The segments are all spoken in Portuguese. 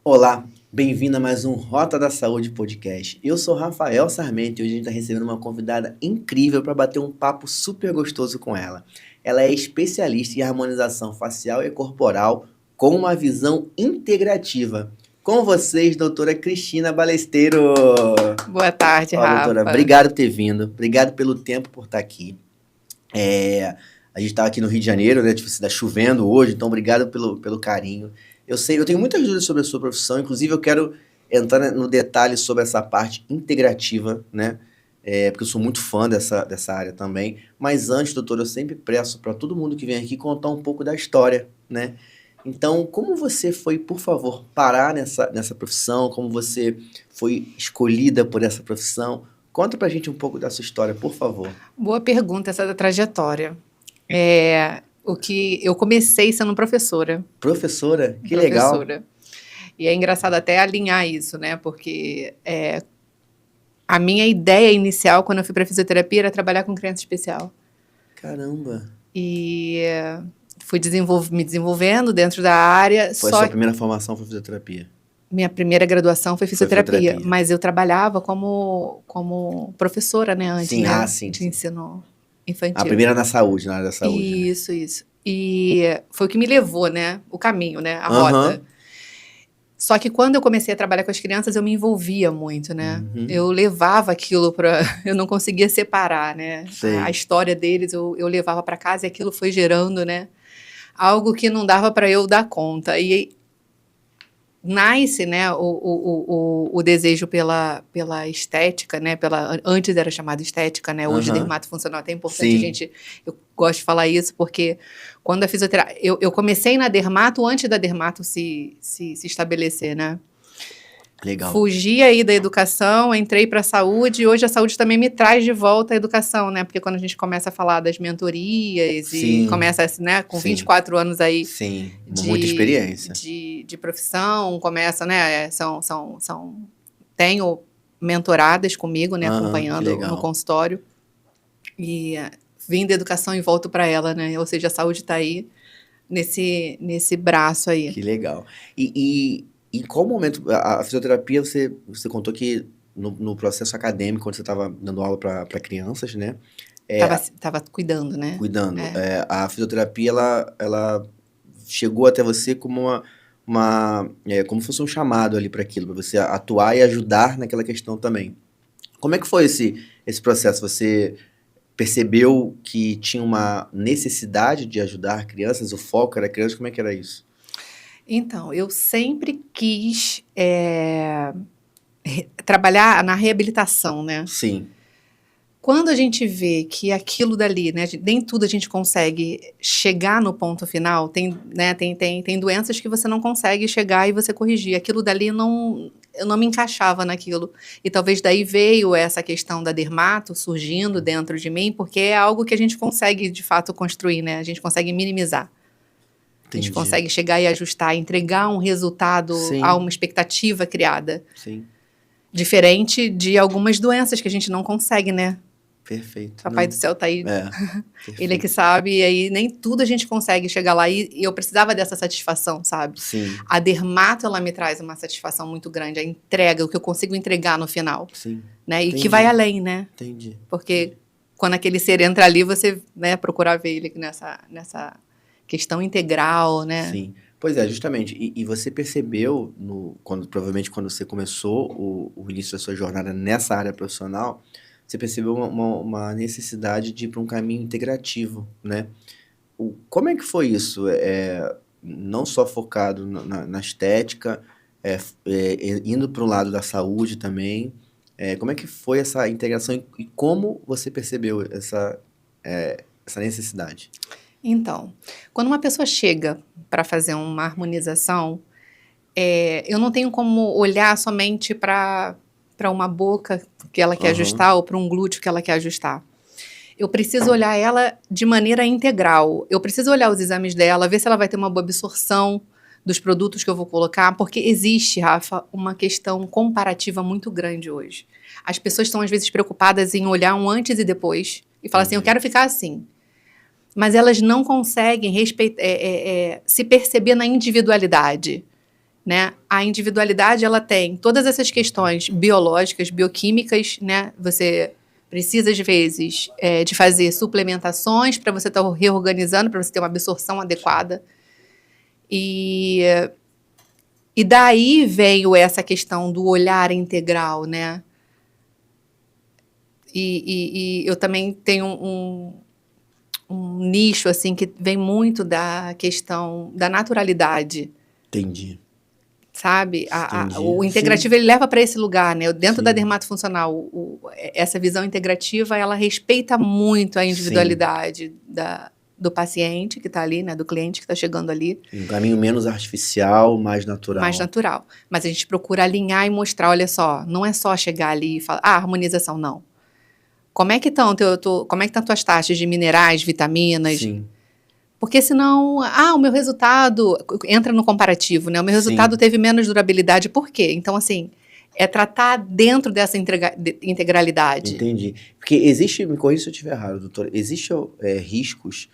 Olá, bem-vindo a mais um Rota da Saúde podcast. Eu sou Rafael Sarmento e hoje a gente está recebendo uma convidada incrível para bater um papo super gostoso com ela. Ela é especialista em harmonização facial e corporal com uma visão integrativa. Com vocês, doutora Cristina Balesteiro. Boa tarde, Ó, doutora, Rafa. obrigado por ter vindo, obrigado pelo tempo por estar aqui. A gente estava aqui no Rio de Janeiro, né? Tipo, está chovendo hoje, então obrigado pelo carinho. Eu sei, eu tenho muitas dúvidas sobre a sua profissão, inclusive eu quero entrar no detalhe sobre essa parte integrativa, né? Porque eu sou muito fã dessa área também. Mas antes, doutor, eu sempre peço para todo mundo que vem aqui contar um pouco da história, né? Então, como você foi, por favor, parar nessa profissão? Como você foi escolhida por essa profissão? Conta pra gente um pouco da sua história, por favor. Boa pergunta essa da trajetória. O que eu comecei sendo professora. Professora, que legal. Professora. E é engraçado até alinhar isso, né? Porque a minha ideia inicial, quando eu fui para fisioterapia, era trabalhar com criança especial. Caramba. E fui me desenvolvendo dentro da área. Foi a sua primeira formação foi fisioterapia? Minha primeira graduação foi fisioterapia, fisioterapia. mas eu trabalhava como professora, né, antes, Sim, né, sim, de sim. ensino infantil. A primeira na saúde, na área da saúde. Isso, isso. E foi o que me levou, né, o caminho, né, a Aham. rota. Só que quando eu comecei a trabalhar com as crianças, eu me envolvia muito, né? Uhum. Eu levava aquilo eu não conseguia separar, né? Sei. A história deles, eu levava para casa e aquilo foi gerando, né? Algo que não dava para eu dar conta. E nasce, né, o desejo pela estética, né, antes era chamada estética, né, hoje Aham. dermatofuncional, até é importante Sim. eu gosto de falar isso, porque quando a fisioterapia, eu comecei na dermato antes da dermato se estabelecer, né. Legal. Fugi aí da educação, entrei para a saúde, e hoje a saúde também me traz de volta a educação, né, porque quando a gente começa a falar das mentorias Sim. e começa, né, com Sim. 24 anos aí Sim, muita experiência. de profissão, começa, né, tenho mentoradas comigo, né, Que acompanhando legal. no consultório, e vim da educação e volto para ela, né, ou seja, a saúde está aí nesse braço aí. Que legal. E em qual momento, a fisioterapia, você contou que no processo acadêmico, quando você estava dando aula para crianças, né? Tava cuidando, né? Cuidando. A fisioterapia, ela chegou até você como como se fosse um chamado ali para aquilo, para você atuar e ajudar naquela questão também. Como é que foi esse processo? Você percebeu que tinha uma necessidade de ajudar crianças? O foco era crianças? Como é que era isso? Então, eu sempre quis trabalhar na reabilitação, né? Sim. Quando a gente vê que aquilo dali, né, nem tudo a gente consegue chegar no ponto final, tem doenças que você não consegue chegar e você corrigir. Aquilo dali eu não me encaixava naquilo. E talvez daí veio essa questão da dermato surgindo dentro de mim, porque é algo que a gente consegue, de fato, construir, né? A gente consegue minimizar. A gente consegue chegar e ajustar, entregar um resultado a uma expectativa criada. Sim. Diferente de algumas doenças que a gente não consegue, né? Perfeito. Papai do céu tá aí. Ele é que Perfeito. sabe, e aí nem tudo a gente consegue chegar lá. E eu precisava dessa satisfação, sabe? Sim. A dermato, ela me traz uma satisfação muito grande. A entrega, o que eu consigo entregar no final. Sim. Né? E Entendi. que vai além, né? Entendi. Porque quando aquele ser entra ali, você, né, procurar ver ele nessa questão integral, né? Sim. Pois é, justamente. E você percebeu, provavelmente quando você começou o início da sua jornada nessa área profissional, você percebeu uma necessidade de ir para um caminho integrativo, né? Como é que foi isso? Não só focado na estética, indo para o lado da saúde também. Como é que foi essa integração e como você percebeu essa necessidade? Então, quando uma pessoa chega para fazer uma harmonização, eu não tenho como olhar somente para uma boca que ela quer ajustar ou para um glúteo que ela quer ajustar. Eu preciso olhar ela de maneira integral. Eu preciso olhar os exames dela, ver se ela vai ter uma boa absorção dos produtos que eu vou colocar, porque existe, Rafa, uma questão comparativa muito grande hoje. As pessoas estão, às vezes, preocupadas em olhar um antes e depois e falar assim, eu quero ficar assim. Mas elas não conseguem se perceber na individualidade. né? A individualidade, ela tem todas essas questões biológicas, bioquímicas, né? Você precisa, às vezes, de fazer suplementações para você estar reorganizando, para você ter uma absorção adequada. E daí veio essa questão do olhar integral, né? E eu também tenho um nicho, assim, que vem muito da questão da naturalidade. Entendi. Sabe? Entendi. O integrativo, ele leva para esse lugar, né? Dentro Sim. da dermatofuncional, essa visão integrativa, ela respeita muito a individualidade do paciente que está ali, né? Do cliente que está chegando ali. Um caminho menos artificial, mais natural. Mais natural. Mas a gente procura alinhar e mostrar, olha só, não é só chegar ali e falar, harmonização, não. Como é que estão tuas taxas de minerais, vitaminas? Sim. Porque senão, o meu resultado entra no comparativo, né? O meu resultado teve menos durabilidade. Por quê? Então, assim, é tratar dentro dessa integralidade. Entendi. Porque existe, me corrija se eu estiver errado, doutor, existe riscos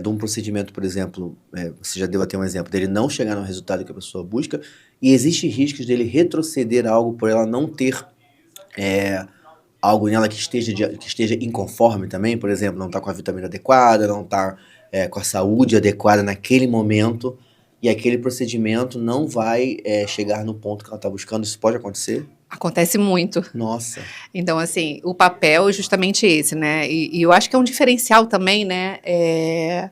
de um procedimento, por exemplo, você já deu até um exemplo, dele não chegar no resultado que a pessoa busca, e existe riscos dele retroceder algo por ela não ter algo nela que esteja inconforme também, por exemplo, não está com a vitamina adequada, não está com a saúde adequada naquele momento, e aquele procedimento não vai chegar no ponto que ela está buscando. Isso pode acontecer? Acontece muito. Nossa. Então, assim, o papel é justamente esse, né? E eu acho que é um diferencial também, né? É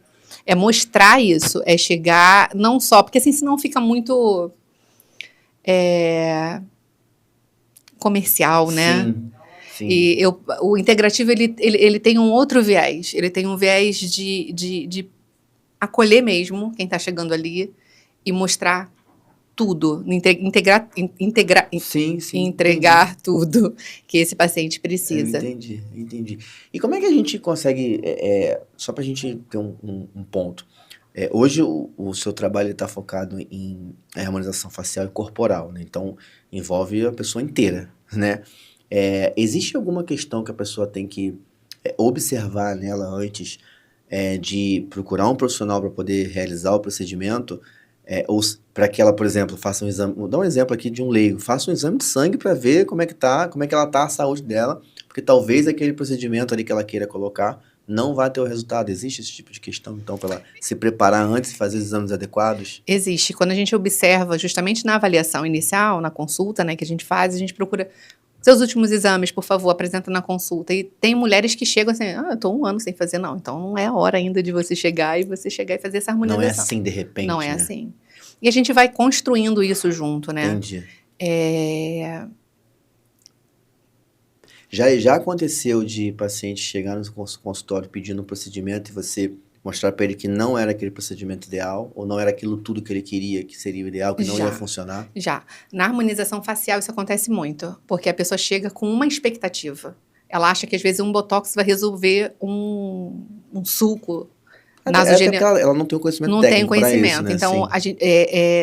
mostrar isso, é chegar, não só, porque assim, senão fica muito comercial, né? Sim. Sim. E o integrativo, ele tem um outro viés. Ele tem um viés de acolher mesmo quem está chegando ali e mostrar tudo, entregar tudo que esse paciente precisa. Entendi. E como é que a gente consegue, só para a gente ter um ponto, hoje o seu trabalho está focado em harmonização facial e corporal, né? Então envolve a pessoa inteira, né? Existe alguma questão que a pessoa tem que observar nela antes de procurar um profissional para poder realizar o procedimento? Ou para que ela, por exemplo, faça um exame, vou dar um exemplo aqui de um leigo, faça um exame de sangue para ver como é que ela tá, a saúde dela, porque talvez aquele procedimento ali que ela queira colocar não vai ter o resultado. Existe esse tipo de questão, então, para ela se preparar antes e fazer os exames adequados? Existe. Quando a gente observa, justamente na avaliação inicial, na consulta, né, que a gente faz, a gente procura seus últimos exames, por favor, apresenta na consulta. E tem mulheres que chegam assim, eu tô 1 ano sem fazer, não. Então, não é a hora ainda de você chegar e fazer essa harmonização. Não é assim, de repente, Não é né? assim. E a gente vai construindo isso junto, né? Entendi. Já aconteceu de paciente chegar no consultório pedindo um procedimento e você mostrar para ele que não era aquele procedimento ideal, ou não era aquilo tudo que ele queria que seria o ideal, que não ia funcionar? Já. Na harmonização facial isso acontece muito, porque a pessoa chega com uma expectativa. Ela acha que às vezes um botox vai resolver um sulco nasogeniano. Ela não tem o conhecimento técnico. Não tem conhecimento. Isso, né? Então,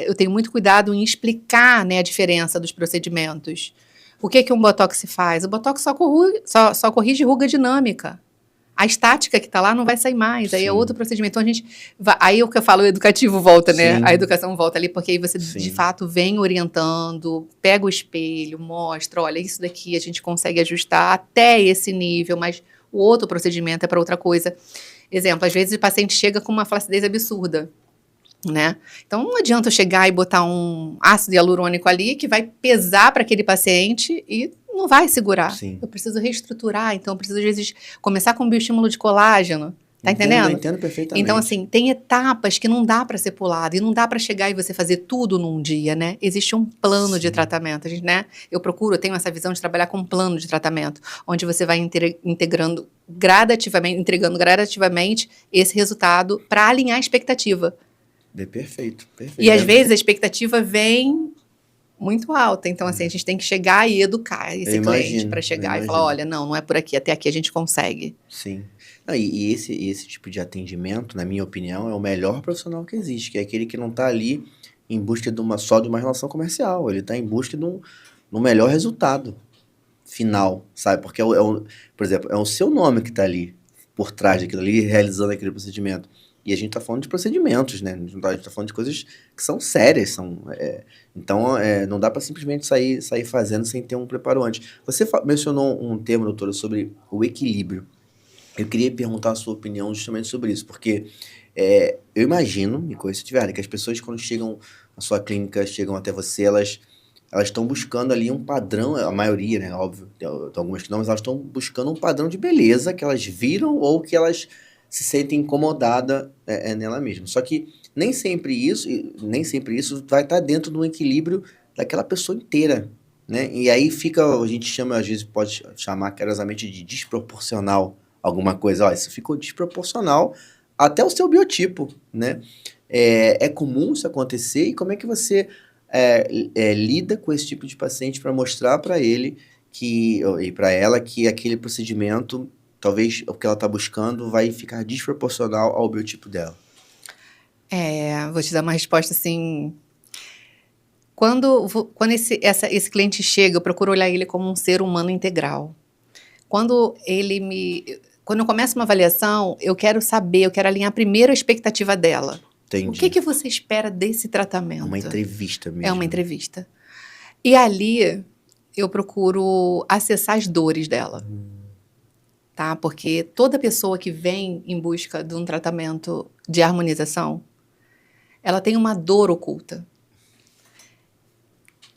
eu tenho muito cuidado em explicar, né, a diferença dos procedimentos. O que um botox se faz? O botox só corrige ruga dinâmica. A estática que está lá não vai sair mais, aí é outro procedimento. Então, aí o que eu falo, o educativo volta, né? Sim. A educação volta ali, porque aí você, de fato, vem orientando, pega o espelho, mostra, olha, isso daqui a gente consegue ajustar até esse nível, mas o outro procedimento é para outra coisa. Exemplo, às vezes o paciente chega com uma flacidez absurda, né? Então, não adianta eu chegar e botar um ácido hialurônico ali que vai pesar para aquele paciente e não vai segurar. Sim. Eu preciso reestruturar, então eu preciso, às vezes, começar com um bioestímulo de colágeno. Tá entendendo? Entendo perfeitamente. Então, assim, tem etapas que não dá para ser pulado e não dá para chegar e você fazer tudo num dia, né? Existe um plano de tratamento, a gente, né? Eu tenho essa visão de trabalhar com um plano de tratamento, onde você vai entregando gradativamente esse resultado para alinhar a expectativa. Perfeito. E às vezes a expectativa vem muito alta, então assim, a gente tem que chegar e educar esse cliente para chegar e falar, olha, não é por aqui, até aqui a gente consegue. Sim. E esse tipo de atendimento, na minha opinião, é o melhor profissional que existe, que é aquele que não está ali em busca só de uma relação comercial, ele está em busca de um melhor resultado final, sabe? Porque, por exemplo, é o seu nome que está ali, por trás daquilo ali, realizando aquele procedimento. E a gente está falando de procedimentos, né? A gente está falando de coisas que são sérias. Então, não dá para simplesmente sair fazendo sem ter um preparo antes. Você mencionou um termo, doutora, sobre o equilíbrio. Eu queria perguntar a sua opinião justamente sobre isso, porque eu imagino, me corrija se eu estiver errado, que as pessoas quando chegam na sua clínica, chegam até você, elas estão buscando ali um padrão, a maioria, né, óbvio, tem algumas que não, mas elas estão buscando um padrão de beleza que elas viram ou que elas se sentem incomodadas nela mesma. Só que nem sempre isso vai estar dentro de um equilíbrio daquela pessoa inteira, né? E aí fica, a gente chama, às vezes pode chamar carosamente de desproporcional alguma coisa. Ó, isso ficou desproporcional até o seu biotipo, né? É comum isso acontecer e como é que você lida com esse tipo de paciente para mostrar para ele e para ela que aquele procedimento, talvez o que ela está buscando, vai ficar desproporcional ao biotipo dela? Vou te dar uma resposta assim. Quando esse cliente chega, eu procuro olhar ele como um ser humano integral. Quando eu começo uma avaliação, eu quero alinhar primeiro a expectativa dela. Entendi. O que você espera desse tratamento? Uma entrevista mesmo. É uma entrevista. E ali eu procuro acessar as dores dela. Tá? Porque toda pessoa que vem em busca de um tratamento de harmonização, ela tem uma dor oculta.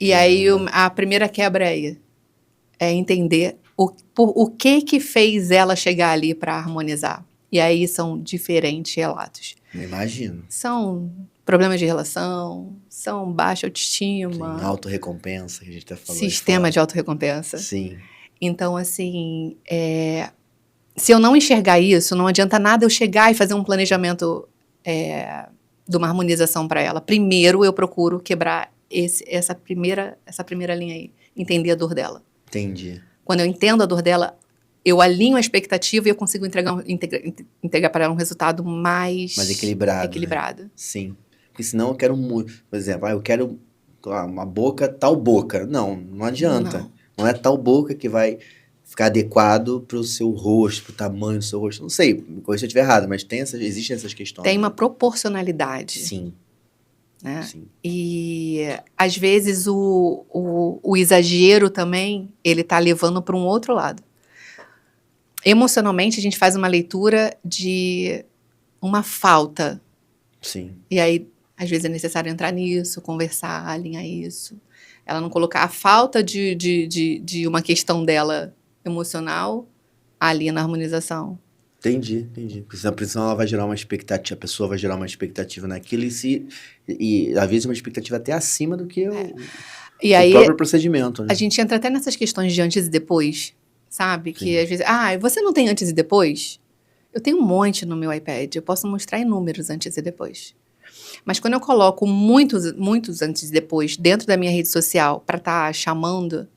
E aí a primeira quebra é entender o que fez ela chegar ali para harmonizar. E aí são diferentes relatos. Eu imagino. São problemas de relação, são baixa autoestima. Sim, autorrecompensa, que a gente tá falando. Sistema de autorrecompensa. Sim. Então, assim, se eu não enxergar isso, não adianta nada eu chegar e fazer um planejamento de uma harmonização para ela. Primeiro, eu procuro quebrar essa primeira linha aí, entender a dor dela. Entendi. Quando eu entendo a dor dela, eu alinho a expectativa e eu consigo entregar para ela um resultado mais equilibrado. Né? Sim. Porque senão eu quero muito. Por exemplo, eu quero uma boca, tal boca. Não adianta. Não é tal boca que vai ficar adequado para o seu rosto, para o tamanho do seu rosto. Não sei, me corrija se eu estiver errado, mas existem essas questões. Tem uma proporcionalidade. Sim. Né? Sim. E às vezes o exagero também, ele tá levando para um outro lado. Emocionalmente, a gente faz uma leitura de uma falta. Sim. E aí, às vezes é necessário entrar nisso, conversar, alinhar isso. Ela não colocar a falta de uma questão dela emocional ali na harmonização. Entendi. Porque senão ela vai gerar uma expectativa, a pessoa vai gerar uma expectativa naquilo e às vezes uma expectativa até acima do que o próprio procedimento. Né? A gente entra até nessas questões de antes e depois, sabe? Que às vezes, você não tem antes e depois? Eu tenho um monte no meu iPad, eu posso mostrar inúmeros antes e depois. Mas quando eu coloco muitos antes e depois dentro da minha rede social para estar chamando,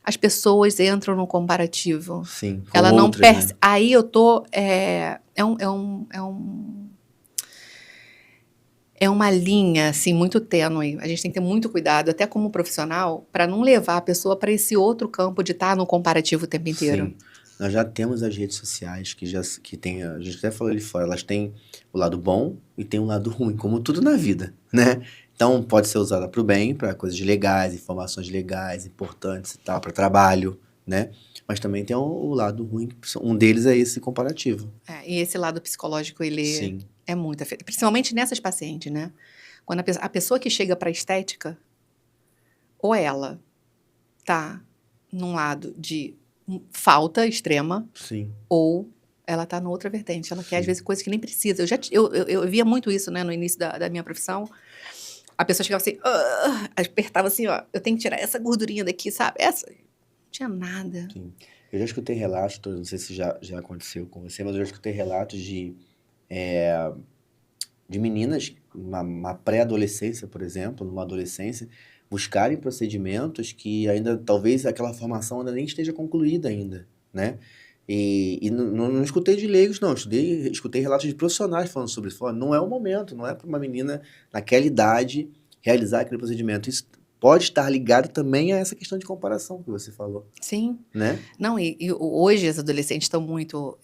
as pessoas entram no comparativo. Sim, com ela outras, não percebe. Né? Aí eu tô. É uma linha, assim, muito tênue. A gente tem que ter muito cuidado, até como profissional, para não levar a pessoa para esse outro campo de estar no comparativo o tempo inteiro. Sim. Nós já temos as redes sociais que tem, a gente até falou ali fora, elas têm o lado bom e tem o lado ruim, como tudo na vida, né? Então, pode ser usada para o bem, para coisas legais, informações legais, importantes e tal, para trabalho, né? Mas também tem o lado ruim, um deles é esse comparativo. E esse lado psicológico, ele é muito afetado, principalmente nessas pacientes, né? Quando a pessoa que chega para estética, ou ela tá num lado de falta extrema, ou ela tá na outra vertente. Ela quer, às vezes, coisas que nem precisa. Eu via muito isso, né, no início da minha profissão. A pessoa chegava assim, apertava assim, ó, eu tenho que tirar essa gordurinha daqui, sabe? Essa, não tinha nada. Sim. Eu já escutei relatos, não sei se já aconteceu com você, mas eu já escutei relatos de meninas, uma pré-adolescência, por exemplo, numa adolescência, buscarem procedimentos que ainda, talvez, aquela formação ainda nem esteja concluída ainda, né? E não escutei de leigos, não. Escutei relatos de profissionais falando sobre isso. Falando, não é o momento, não é para uma menina naquela idade realizar aquele procedimento. Isso pode estar ligado também a essa questão de comparação que você falou. Sim. Né? Não, e hoje as adolescentes estão muito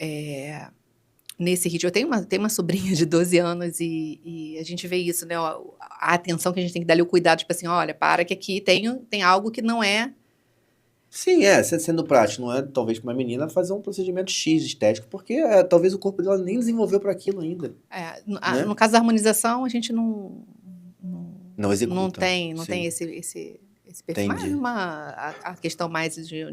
nesse ritmo. Eu tenho uma sobrinha de 12 anos e a gente vê isso, né? A atenção que a gente tem que dar ali, o cuidado, tipo assim, olha, para que aqui tem algo que não é... Sim, sendo prático, não é talvez para uma menina fazer um procedimento X estético, porque talvez o corpo dela nem desenvolveu para aquilo ainda, né? No caso da harmonização, a gente não, Não executa. não tem Sim, esse perfil. Mas entendi. a questão mais de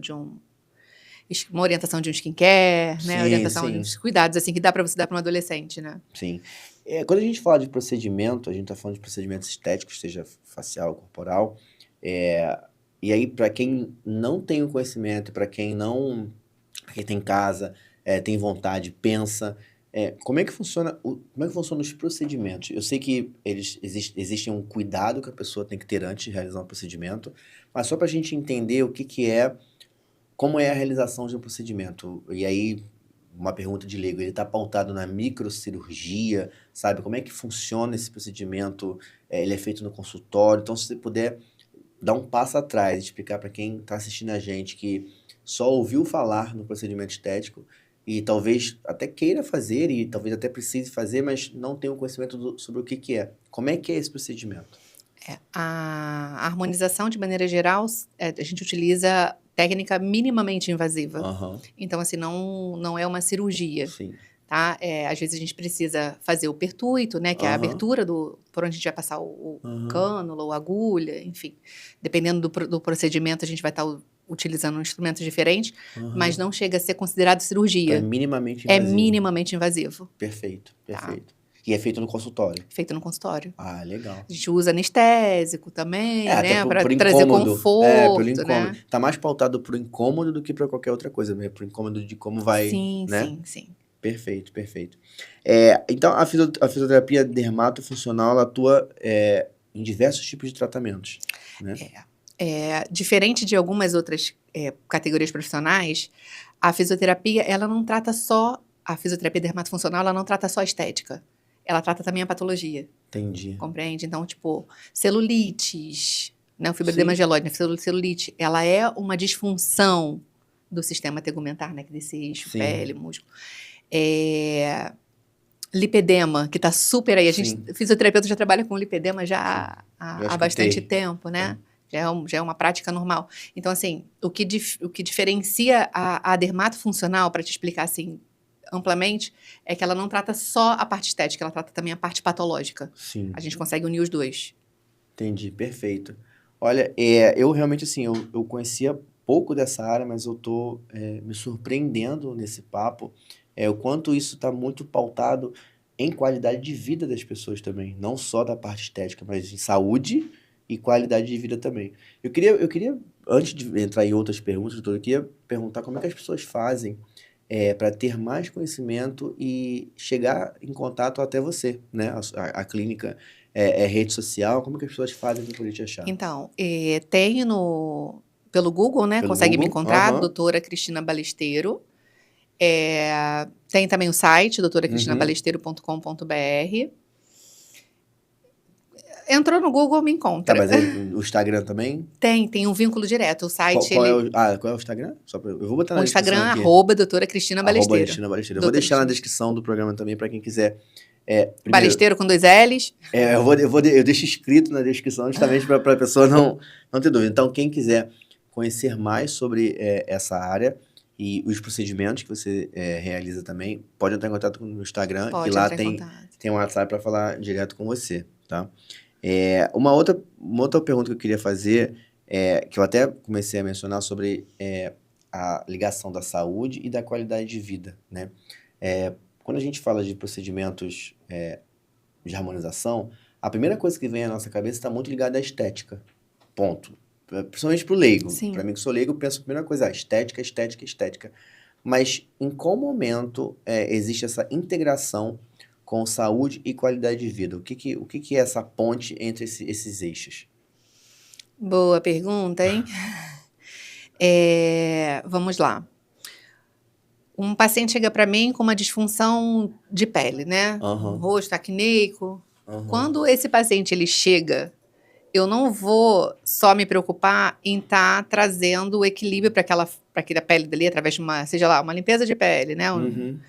uma orientação de um skincare, né? Sim, Orientação de sim, uns cuidados, assim, que dá para você dar para um adolescente, né? sim. Quando a gente fala de procedimento, a gente está falando de procedimentos estéticos, seja facial, corporal, é, e aí para quem não tem o conhecimento, para quem não, pra quem tem em casa, tem vontade, pensa, como é que funciona como é que funcionam os procedimentos? Eu sei que existem um cuidado que a pessoa tem que ter antes de realizar um procedimento, mas só para a gente entender o que que como é a realização de um procedimento. E aí, uma pergunta de leigo, ele está pautado na microcirurgia, sabe? Como é que funciona esse procedimento? Ele é feito no consultório? Então, se você puder dar um passo atrás e explicar para quem está assistindo a gente que só ouviu falar no procedimento estético e talvez até queira fazer e talvez até precise fazer, mas não tem um conhecimento sobre o que que é. Como é que é esse procedimento? A harmonização, de maneira geral, a gente utiliza técnica minimamente invasiva. Aham, Então, assim, não é uma cirurgia, sim. tá? Às vezes a gente precisa fazer o pertuito, né? Que é a Aham, abertura por onde a gente vai passar o aham, cânula ou agulha, enfim. Dependendo do procedimento, a gente vai estar utilizando instrumentos diferentes, mas aham. não chega a ser considerado Então é cirurgia. minimamente É invasivo. minimamente invasivo, Perfeito, tá? perfeito. E é feito no consultório. Feito no consultório. Ah, legal. A gente usa anestésico também, Até né? Para por trazer incômodo. Pelo conforto, incômodo. né? Tá mais pautado pro incômodo do que pra qualquer outra coisa, né? Pro incômodo de como vai, Sim, né? sim, sim. Perfeito, perfeito. Então, a fisioterapia dermatofuncional, ela atua em diversos tipos de tratamentos, né? Diferente de algumas outras categorias profissionais, a fisioterapia, ela não trata só, a fisioterapia dermatofuncional, ela não trata só a estética. Ela trata também a patologia, Entendi. compreende? Então, tipo, celulites, né, o fibroedema Sim, gelóide, né, celulite, ela é uma disfunção do sistema tegumentar, né, desse eixo sim, pele, músculo. Lipedema, que tá super aí. A gente, sim, fisioterapeuta já trabalha com lipedema sim. já Já há bastante escutei. tempo, né? É. Já é uma prática normal. Então, assim, o que diferencia a dermatofuncional, para te explicar assim amplamente, é que ela não trata só a parte estética, ela trata também a parte patológica. Sim. A gente consegue unir os dois. Entendi, perfeito. Olha, eu realmente, assim, eu conhecia pouco dessa área, mas eu tô me surpreendendo nesse papo, o quanto isso está muito pautado em qualidade de vida das pessoas também, não só da parte estética, mas em saúde e qualidade de vida também. Eu queria, antes de entrar em outras perguntas, doutor, eu queria perguntar como é que as pessoas fazem para ter mais conhecimento e chegar em contato até você, né? A clínica é rede social, como que as pessoas fazem para poder te achar? Então, tem pelo Google, né? Pelo Consegue me Google? encontrar, Aham. doutora Cristina Balesteiro. Tem também o site, Uhum. doutoracristinabalesteiro.com.br. Entrou no Google, me Tá, encontra. mas aí o Instagram também? Tem um vínculo direto. O Qual, site, qual é qual é o Instagram? Eu vou botar na o descrição Instagram, aqui. doutora Cristina Arroba Balesteiro. Cristina Balesteiro. Eu vou Doutora deixar na Cristina. descrição do programa também para quem quiser. Primeiro, Balesteiro com 2 L's. eu deixo escrito na descrição justamente para a pessoa não ter dúvida. Então, quem quiser conhecer mais sobre essa área e os procedimentos que você realiza também, pode entrar em contato com o meu Instagram, que Pode lá entrar em tem, contato. tem um WhatsApp para falar direto com você, tá? Uma outra pergunta que eu queria fazer, que eu até comecei a mencionar sobre a ligação da saúde e da qualidade de vida, né? Quando a gente fala de procedimentos de harmonização, a primeira coisa que vem à nossa cabeça está muito ligada à estética. Ponto. Principalmente para o leigo. Para Sim. mim, que sou leigo, eu penso a primeira coisa, estética, estética, estética. Mas em qual momento existe essa integração com saúde e qualidade de vida? O que é essa ponte entre esses eixos? Boa pergunta, hein? Vamos lá. Um paciente chega para mim com uma disfunção de pele, né? Um Aham, rosto acneico. aham, Quando esse paciente ele chega, eu não vou só me preocupar em estar trazendo o equilíbrio para aquela pele dele através de seja lá, uma limpeza de pele, né? uhum,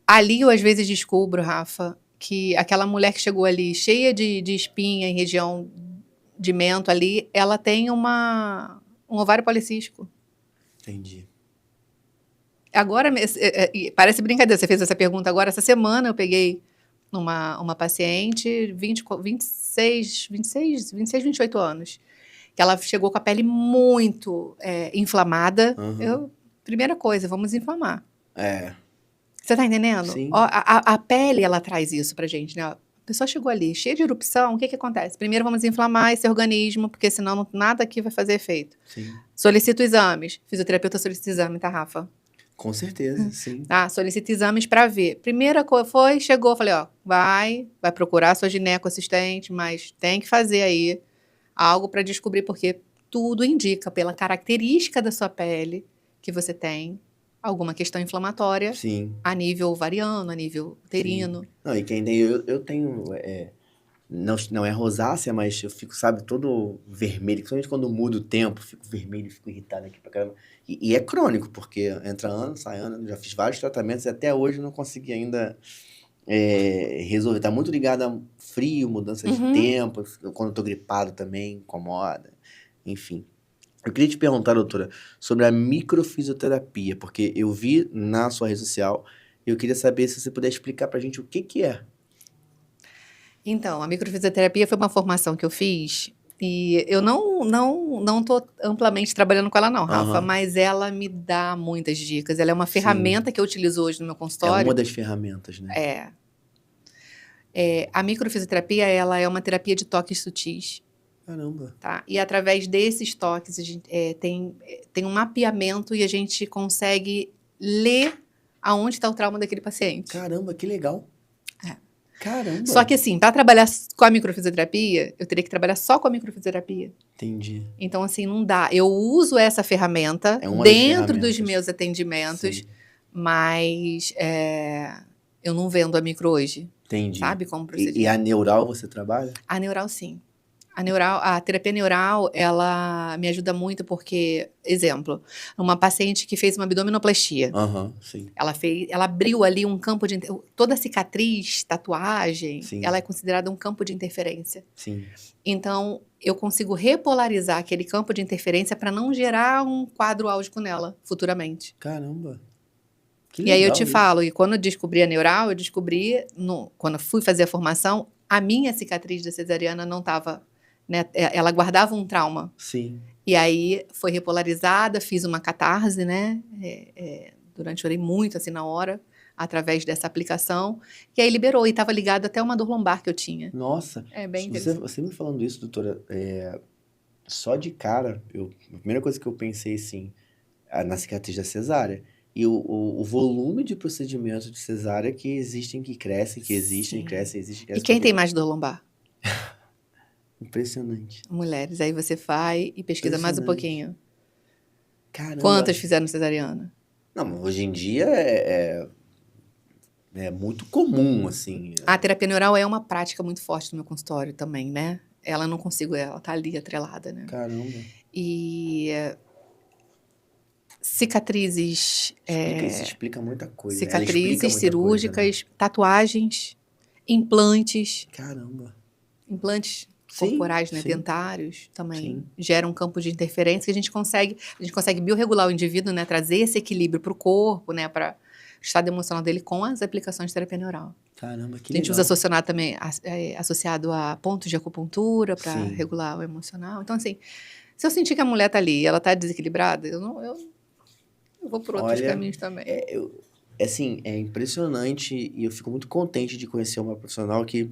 Ali eu às vezes descubro, Rafa, que aquela mulher que chegou ali cheia de espinha em região de mento ali, ela tem um ovário policístico. Entendi. Agora, parece brincadeira, você fez essa pergunta agora, essa semana eu peguei uma paciente, 26, 28 anos, que ela chegou com a pele muito inflamada. Primeira coisa, vamos inflamar. Você tá entendendo? Sim. Ó, a pele, ela traz isso pra gente, né? A pessoa chegou ali, cheia de erupção, o que acontece? Primeiro vamos inflamar esse organismo, porque senão nada aqui vai fazer efeito. Sim. Solicito exames. Fisioterapeuta solicita exame, tá, Rafa? Com certeza, sim. Solicita exames pra ver. Primeira coisa chegou, falei, ó, vai procurar sua gineco-assistente, mas tem que fazer aí algo pra descobrir, porque tudo indica, pela característica da sua pele, que você tem alguma questão inflamatória. Sim. A nível ovariano, a nível uterino. Sim. Não, e quem tem, eu tenho, não é rosácea, mas eu fico, sabe, todo vermelho, principalmente quando muda o tempo, fico vermelho, fico irritado aqui pra caramba. E é crônico, porque entra ano, sai ano, já fiz vários tratamentos e até hoje não consegui ainda resolver. Tá muito ligado a frio, mudança de tempo, quando eu tô gripado também, incomoda, enfim. Eu queria te perguntar, doutora, sobre a microfisioterapia, porque eu vi na sua rede social e eu queria saber se você puder explicar pra gente o que é. Então, a microfisioterapia foi uma formação que eu fiz e eu não tô amplamente trabalhando com ela não, Rafa, mas ela me dá muitas dicas. Ela é uma ferramenta que eu utilizo hoje no meu consultório. É uma das ferramentas, né? A microfisioterapia, ela é uma terapia de toques sutis. Caramba. Tá? E através desses toques, a gente tem um mapeamento e a gente consegue ler aonde está o trauma daquele paciente. Caramba, que legal. Caramba. Só que assim, para trabalhar com a microfisioterapia, eu teria que trabalhar só com a microfisioterapia. Entendi. Então, assim, não dá. Eu uso essa ferramenta É uma dentro das dos meus atendimentos, Sim. mas eu não vendo a micro hoje. Entendi. Sabe como proceder? E a neural você trabalha? A neural, sim. A terapia neural, ela me ajuda muito porque, exemplo, uma paciente que fez uma abdominoplastia. Sim. Ela abriu ali um campo de... Toda cicatriz, tatuagem, Sim. ela é considerada um campo de interferência. Sim. Então, eu consigo repolarizar aquele campo de interferência para não gerar um quadro álgico nela, futuramente. Caramba. Que E aí eu legal te isso. falo, e quando eu descobri a neural, eu descobri, quando eu fui fazer a formação, a minha cicatriz da cesariana não estava... Né, ela guardava um trauma. Sim. E aí foi repolarizada, fiz uma catarse, né? Chorei muito assim na hora, através dessa aplicação. E aí liberou, e estava ligado até uma dor lombar que eu tinha. Nossa. É bem interessante. Você me falando isso, doutora, só de cara, a primeira coisa que eu pensei, assim, na cicatriz da cesárea. E o volume de procedimentos de cesárea que existem, que crescem, que existem, Sim. crescem, existem, E crescem. quem tem mais dor lombar? Impressionante. Mulheres. Aí você vai e pesquisa mais um pouquinho. Caramba. Quantas fizeram cesariana? Não, hoje em dia é muito comum, assim. A terapia neural é uma prática muito forte no meu consultório também, né? Ela não consigo, ela tá ali atrelada, né? Caramba. E cicatrizes... Isso explica muita coisa. Cicatrizes cirúrgicas, tatuagens, implantes. Caramba. Implantes corporais, né, dentários, também geram um campo de interferência que a gente consegue biorregular o indivíduo, né, trazer esse equilíbrio para o corpo, né, para o estado emocional dele com as aplicações de terapia neural. Caramba, que legal. A gente usa associado a pontos de acupuntura para regular o emocional. Então, assim, se eu sentir que a mulher está ali e ela está desequilibrada, eu vou por outros caminhos também. Assim, é impressionante e eu fico muito contente de conhecer uma profissional que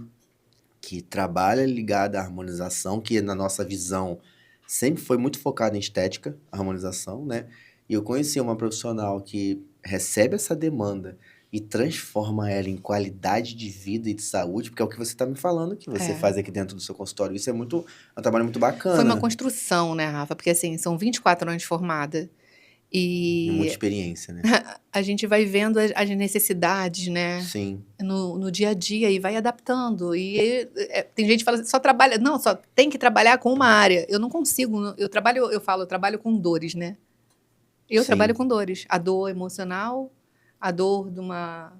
trabalha ligada à harmonização, que na nossa visão sempre foi muito focada em estética, harmonização, né? E eu conheci uma profissional que recebe essa demanda e transforma ela em qualidade de vida e de saúde, porque é o que você está me falando que você faz aqui dentro do seu consultório. Isso é um trabalho muito bacana. Foi uma construção, né, Rafa? Porque, assim, são 24 anos de formada. E muita experiência, né? A gente vai vendo as necessidades, né? Sim. No dia a dia e vai adaptando. E tem gente que fala, só trabalha... Não, só tem que trabalhar com uma área. Eu não consigo. Eu trabalho com dores, né? Eu trabalho com dores. A dor emocional, a dor de uma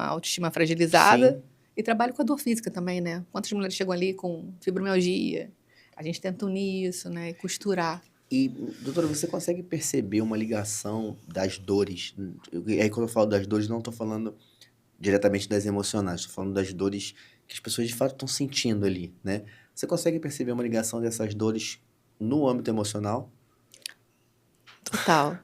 autoestima fragilizada. Sim. E trabalho com a dor física também, né? Quantas mulheres chegam ali com fibromialgia? A gente tenta unir isso, né? E costurar. E, doutora, você consegue perceber uma ligação das dores? E aí, quando eu falo das dores, não estou falando diretamente das emocionais, estou falando das dores que as pessoas de fato estão sentindo ali, né? Você consegue perceber uma ligação dessas dores no âmbito emocional? Total.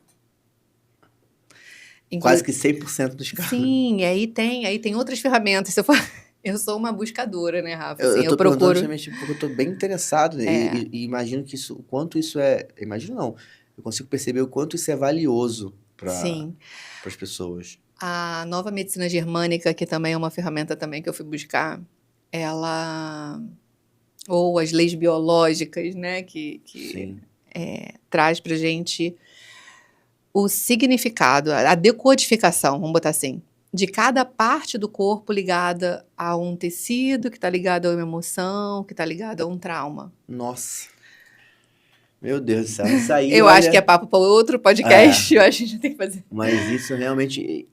Quase que 100% dos casos. Sim, aí tem outras ferramentas. Se eu for... Eu sou uma buscadora, né, Rafa? Eu Assim, tô eu perguntando procuro. justamente porque eu tô bem interessado, né? É, E imagino que isso, o quanto isso é. Imagino não. Eu consigo perceber o quanto isso é valioso para sim. as pessoas. A nova medicina germânica, que também é uma ferramenta também que eu fui buscar, ela... Ou as leis biológicas, né? Que Sim. traz pra gente o significado, a decodificação, vamos botar assim, de cada parte do corpo ligada a um tecido, que está ligado a uma emoção, que está ligado a um trauma. Nossa. Meu Deus do céu. Isso aí, Eu acho que é olha. papo para outro podcast, É, eu acho que a gente tem que fazer. mas isso realmente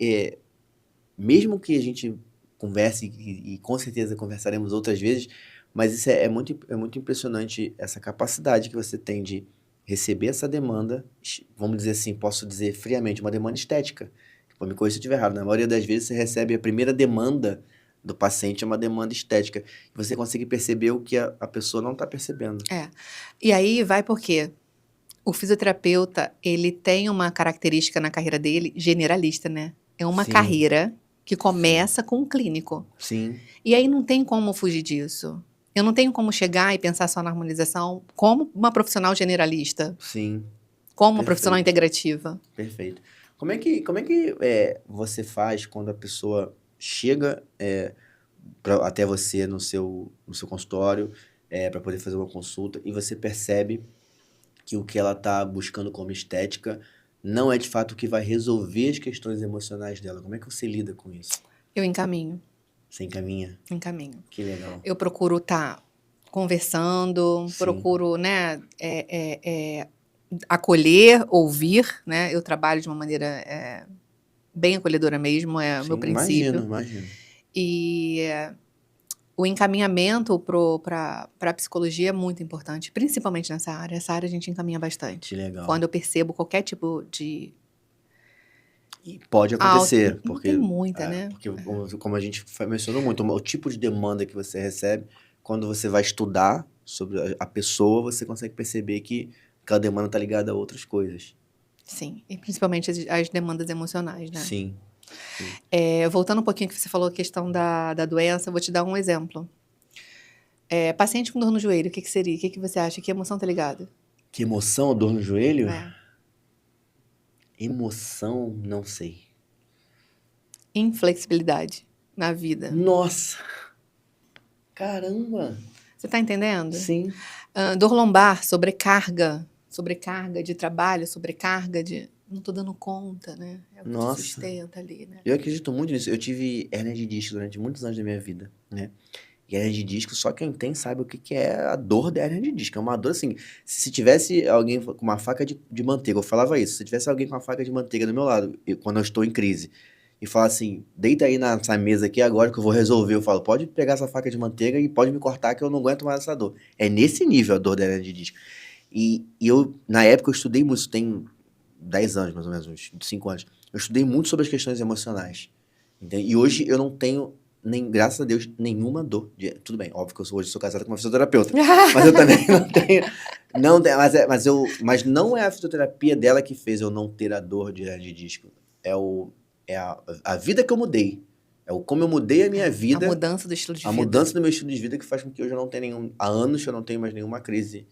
mesmo que a gente converse, e com certeza conversaremos outras vezes, mas isso é muito impressionante, essa capacidade que você tem de receber essa demanda, vamos dizer assim, posso dizer friamente, uma demanda estética. Tipo, me corrija se eu estiver errado, na maioria das vezes você recebe a primeira demanda do paciente, é uma demanda estética. E você consegue perceber o que a pessoa não está percebendo. E aí vai por quê? O fisioterapeuta, ele tem uma característica na carreira dele generalista, né? É uma Sim, carreira que começa com um clínico. sim, E aí não tem como fugir disso. Eu não tenho como chegar e pensar só na harmonização como uma profissional generalista, sim, como uma profissional perfeito. integrativa. Perfeito. Como é que você faz quando a pessoa chega até você no seu consultório para poder fazer uma consulta e você percebe que o que ela está buscando como estética não é de fato o que vai resolver as questões emocionais dela? Como é que você lida com isso? Eu encaminho, Você encaminha? encaminho. Que legal. Eu procuro estar conversando, Sim, procuro, né, acolher, ouvir, né? Eu trabalho de uma maneira bem acolhedora mesmo, é o meu sim, imagino, princípio. imagino. E o encaminhamento para a psicologia é muito importante, principalmente nessa área. Essa área a gente encaminha Que bastante. legal. Quando eu percebo qualquer tipo de E pode acontecer, não tem muita, né? porque como a gente mencionou muito, o tipo de demanda que você recebe, quando você vai estudar sobre a pessoa, você consegue perceber que aquela demanda está ligada a outras coisas. Sim, e principalmente as demandas emocionais, né? Sim, sim. Voltando um pouquinho que você falou a questão da doença, eu vou te dar um exemplo. Paciente com dor no joelho, o que seria? O que você acha? Que emoção tá ligada? Que emoção, dor no joelho? É. Emoção, não sei. Inflexibilidade na vida. Nossa! Caramba! Você tá entendendo? Sim. Dor lombar, sobrecarga de trabalho, sobrecarga de... Não tô dando conta, né? É o que te Nossa. sustenta ali, né? Eu acredito muito nisso. Eu tive hérnia de disco durante muitos anos da minha vida, né? E hérnia de disco, só quem tem sabe o que é a dor da hérnia de disco. É uma dor assim, se tivesse alguém com uma faca de manteiga, eu falava isso, se tivesse alguém com uma faca de manteiga do meu lado, quando eu estou em crise, e falar assim, deita aí nessa mesa aqui agora que eu vou resolver, eu falo, pode pegar essa faca de manteiga e pode me cortar que eu não aguento mais essa dor. É nesse nível a dor da hérnia de disco. E eu, na época, eu estudei muito, tem 10 anos, mais ou menos, uns 5 anos. Eu estudei muito sobre as questões emocionais. Entende? E hoje eu não tenho, graças a Deus, nenhuma dor. Tudo bem, óbvio que hoje sou casado com uma fisioterapeuta. Mas eu também não tenho. Mas não é a fisioterapia dela que fez eu não ter a dor de hernia de disco. É a vida que eu mudei. Como eu mudei a minha vida. A mudança do estilo de vida. A mudança do meu estilo de vida que faz com que hoje eu não tenha há anos que eu não tenho mais nenhuma crise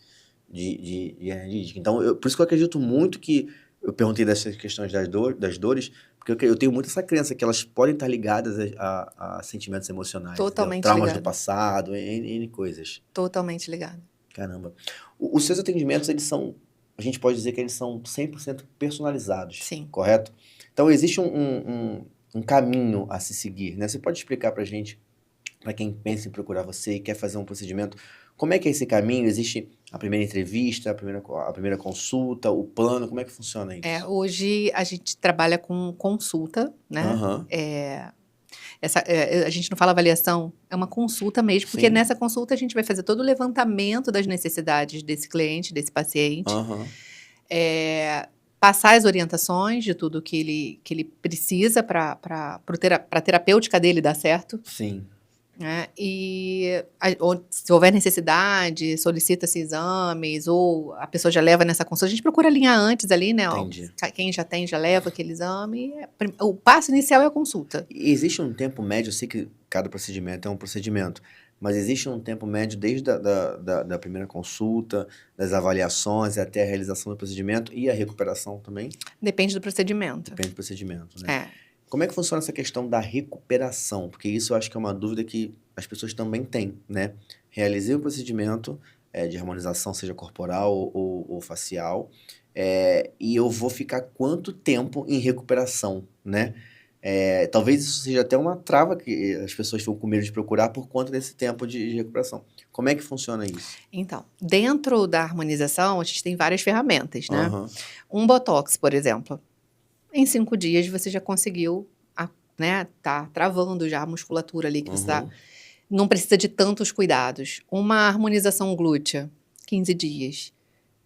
de hernia de disco. Então, por isso que eu acredito muito que eu perguntei dessas questões das dores, porque eu tenho muito essa crença que elas podem estar ligadas a sentimentos emocionais. Totalmente traumas do ligado. passado, N coisas. Totalmente ligado. Caramba. Os seus atendimentos, a gente pode dizer que eles são 100% personalizados. Sim. Correto? Então, existe um caminho a se seguir, né? Você pode explicar pra gente, para quem pensa em procurar você e quer fazer um procedimento, Como é que é esse caminho? Existe a primeira entrevista, a primeira consulta, o plano? Como é que funciona isso? Hoje a gente trabalha com consulta, né? Aham, A gente não fala avaliação, é uma consulta mesmo, porque sim, nessa consulta a gente vai fazer todo o levantamento das necessidades desse cliente, desse paciente, aham, passar as orientações de tudo que ele precisa para a terapêutica dele dar certo, sim, né? Se houver necessidade, solicita-se exames, ou a pessoa já leva nessa consulta. A gente procura alinhar antes ali, né? entendi. Quem já tem, já leva aquele exame. O passo inicial é a consulta. E existe um tempo médio, eu sei que cada procedimento é um procedimento, mas existe um tempo médio desde da primeira consulta, das avaliações até a realização do procedimento e a recuperação também? Depende do procedimento. Depende do procedimento, né? É. Como é que funciona essa questão da recuperação? Porque isso eu acho que é uma dúvida que as pessoas também têm, né? Realizei o procedimento de harmonização, seja corporal ou facial, e eu vou ficar quanto tempo em recuperação, né? Talvez isso seja até uma trava que as pessoas ficam com medo de procurar por conta desse tempo de recuperação. Como é que funciona isso? Então, dentro da harmonização, a gente tem várias ferramentas, né? Aham, Um botox, por exemplo. Em 5 dias você já conseguiu, né? Tá travando já a musculatura ali que você tá. uhum, Não precisa de tantos cuidados. Uma harmonização glútea, 15 dias,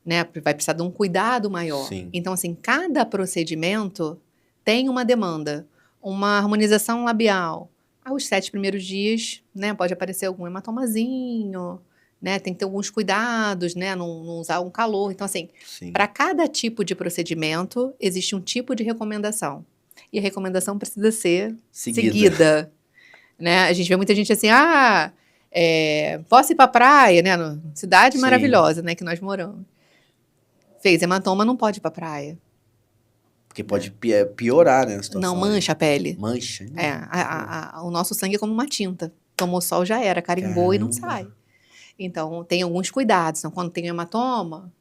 né? Vai precisar de um cuidado maior. sim, Então, assim, cada procedimento tem uma demanda. Uma harmonização labial, aos 7 primeiros dias, né? Pode aparecer algum hematomazinho, né? Tem que ter alguns cuidados, né? Não usar um calor. Então, assim, sim. para cada tipo de procedimento, existe um tipo de recomendação. E a recomendação precisa ser Seguida. seguida, né? A gente vê muita gente assim, posso ir pra praia, né? Cidade Sim, maravilhosa, né? Que nós moramos. Fez hematoma, não pode ir pra praia, porque pode né? piorar, né, a Não situação ali. mancha a pele. Mancha? O nosso sangue é como uma tinta. Tomou sol já era, carimbou e não sai. Caramba. Então, tem alguns cuidados. Então, quando tem hematoma,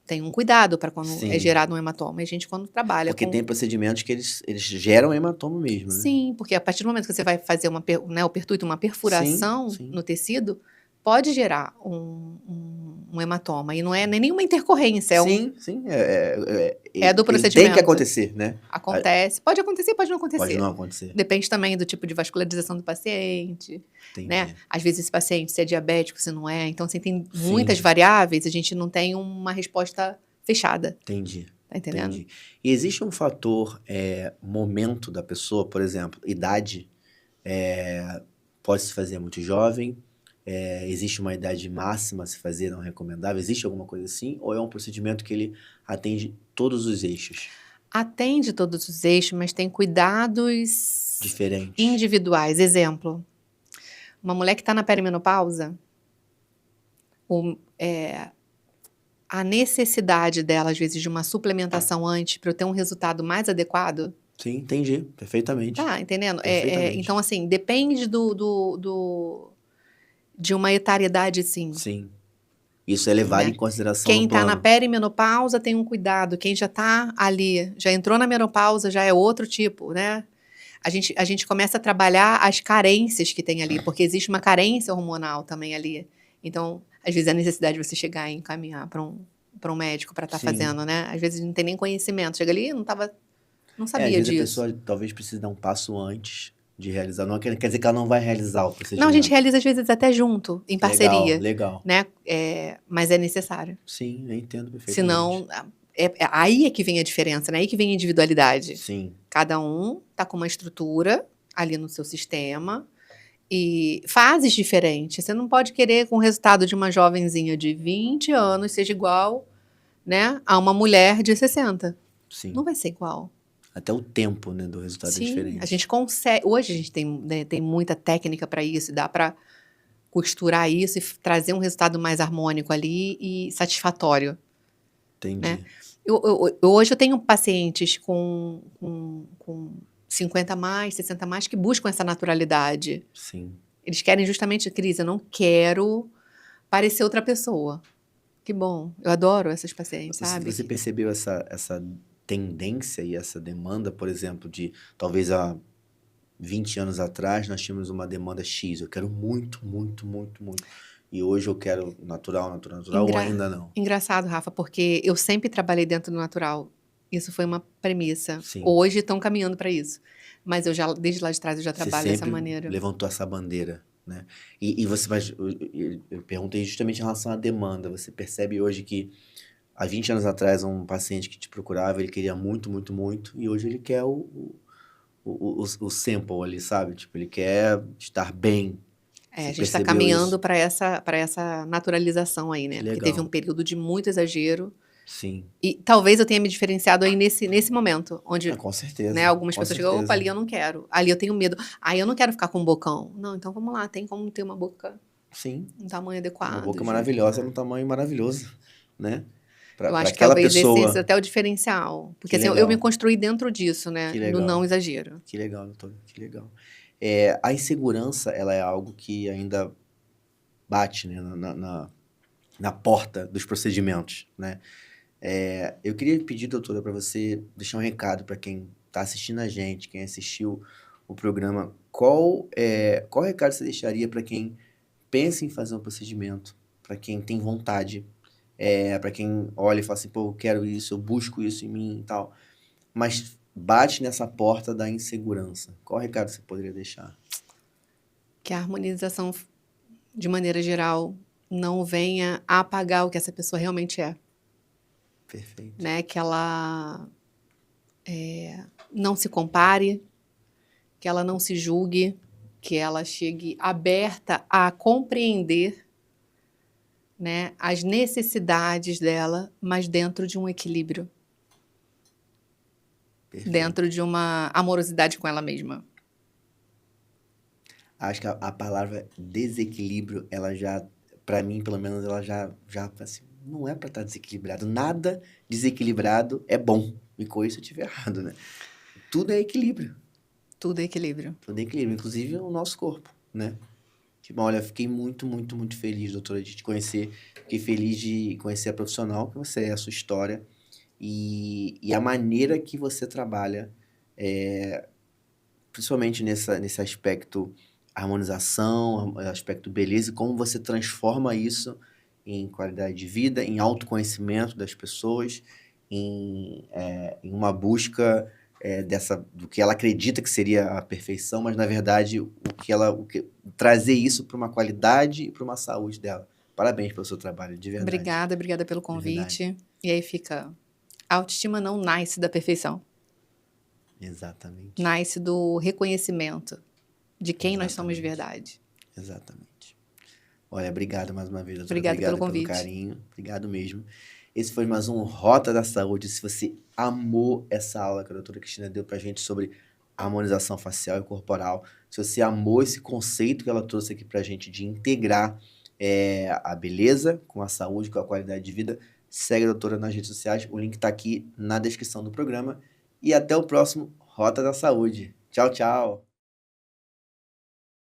tem um cuidado para quando é Sim, gerado um hematoma. E a gente, quando trabalha porque com. tem procedimentos que eles geram hematoma mesmo, né? Sim, porque a partir do momento que você vai fazer o pertuito, uma Sim, perfuração sim. no tecido, pode gerar um hematoma. E não é nem nenhuma intercorrência, Sim, sim. é do Ele tem que procedimento. acontecer, né? Acontece. Pode acontecer, pode não Pode não acontecer. acontecer. Depende também do tipo de vascularização do paciente, né? Entendi. Às vezes esse paciente, se é diabético, se não é. Então, assim, tem muitas Sim, variáveis, a gente não tem uma resposta fechada, entendi. tá entendendo? Entendi. E existe um fator, momento da pessoa, por exemplo, idade, pode se fazer muito jovem, existe uma idade máxima a se fazer não recomendável, existe alguma coisa assim? Ou é um procedimento que ele atende todos os eixos Atende todos os eixos, mas tem cuidados diferentes? individuais. Exemplo, uma mulher que está na perimenopausa, o- é, a necessidade dela, às vezes, de uma suplementação antes para eu ter um resultado mais adequado. Sim, entendi, perfeitamente. Tá entendendo? Perfeitamente. Então, assim, depende de uma etariedade, sim, Sim. Isso é levado em né? consideração Quem no está na plano. perimenopausa tem um cuidado, quem já está ali, já entrou na menopausa, já é outro tipo, né? A gente começa a trabalhar as carências que tem ali, porque existe uma carência hormonal também ali. Então, às vezes, a necessidade de você chegar e encaminhar para um médico para estar Sim. fazendo, né? Às vezes não tem nem conhecimento. Chega ali, não Às sabia vezes a disso. pessoa talvez precise dar um passo antes de realizar. Não quer dizer que ela não vai realizar o Não, a gente procedimento. realiza às vezes até junto, em Legal, parceria, legal. né? Mas é necessário. Sim, eu entendo perfeitamente. Senão, aí é que vem a diferença, né? Aí que vem a individualidade. Sim, Cada um tá com uma estrutura ali no seu sistema e fases diferentes. Você não pode querer que o resultado de uma jovenzinha de 20 anos seja igual, né, a uma mulher de 60. sim. Não vai ser igual. Até o tempo, né, do resultado é Sim, a diferente. gente consegue. Hoje a gente tem, né, tem muita técnica para isso, dá para costurar isso e trazer um resultado mais harmônico ali e satisfatório, né? Entendi. Hoje eu tenho pacientes com 50 a mais, 60 a mais, que buscam essa naturalidade. Sim. Eles querem justamente, Cris, eu não quero parecer outra pessoa. Que bom, eu adoro essas pacientes, sabe? Você percebeu essa tendência e essa demanda, por exemplo, de talvez há 20 anos atrás nós tínhamos uma demanda X, eu quero muito, muito, muito, muito. e hoje eu quero natural ou ainda não? Engraçado, Rafa, porque eu sempre trabalhei dentro do natural. Isso foi uma premissa. Sim. Hoje estão caminhando para isso. Mas desde lá de trás, eu já Você trabalho dessa sempre maneira. levantou essa bandeira, né? Mas eu perguntei justamente em relação à demanda. Você percebe hoje que há 20 anos atrás, um paciente que te procurava, ele queria muito, muito, muito, e hoje ele quer o sample ali, sabe? Tipo, ele quer estar bem. A Você gente está percebeu caminhando isso? para essa naturalização aí, Que né? Porque teve um legal. período de muito exagero. Sim. E talvez eu tenha me diferenciado aí nesse momento, onde, Com né, certeza. algumas Com pessoas chegam, opa, certeza. ali eu não quero. Ali eu tenho medo. Aí eu não quero ficar com um bocão. Não, então vamos lá, tem como ter uma boca, Sim. um tamanho Uma adequado. boca maravilhosa num tamanho maravilhoso, né? Eu Pra acho que aquela talvez esse pessoa. até o diferencial. Porque Que assim, eu me legal. construí dentro disso, né? Que Do não legal. exagero. Que legal, doutor. Que legal. A insegurança, ela é algo que ainda bate, né, na porta dos procedimentos, né? Eu queria pedir, doutora, para você deixar um recado para quem está assistindo a gente, quem assistiu o programa. Qual recado você deixaria para quem pensa em fazer um procedimento, para quem tem vontade, para quem olha e fala assim, pô, eu quero isso, eu busco isso em mim e tal, mas bate nessa porta da insegurança. Qual recado você poderia deixar? Que a harmonização, de maneira geral, não venha a apagar o que essa pessoa realmente é. Perfeito. Né? Que ela não se compare, que ela não se julgue, que ela chegue aberta a compreender, né, as necessidades dela, mas dentro de um equilíbrio, Perfeito. dentro de uma amorosidade com ela mesma. Acho que a palavra desequilíbrio, ela já, para mim, pelo menos, ela já assim, não é para estar desequilibrado. Nada desequilibrado é bom. Me corrija se eu estiver errado, né? Tudo é equilíbrio. Tudo é equilíbrio. Tudo é equilíbrio, inclusive o nosso corpo, né? Tipo, olha, fiquei muito, muito, muito feliz, doutora, de te conhecer. Fiquei feliz de conhecer a profissional que você é, a sua história. E a maneira que você trabalha, principalmente nesse aspecto harmonização, aspecto beleza, e como você transforma isso em qualidade de vida, em autoconhecimento das pessoas, em uma busca do que ela acredita que seria a perfeição, mas na verdade trazer isso para uma qualidade e para uma saúde dela. Parabéns pelo seu trabalho, de verdade. Obrigada pelo De verdade. convite. E aí fica, a autoestima não nasce da perfeição, Exatamente. nasce do reconhecimento de quem nós somos de Exatamente. verdade. Exatamente. Olha, obrigado mais uma vez, doutora. Obrigada pelo Obrigado pelo convite. carinho. Obrigado mesmo. Esse foi mais um Rota da Saúde. Se você amou essa aula que a doutora Cristina deu pra gente sobre harmonização facial e corporal, se você amou esse conceito que ela trouxe aqui pra gente de integrar a beleza com a saúde, com a qualidade de vida, segue a doutora nas redes sociais. O link tá aqui na descrição do programa. E até o próximo Rota da Saúde. Tchau, tchau.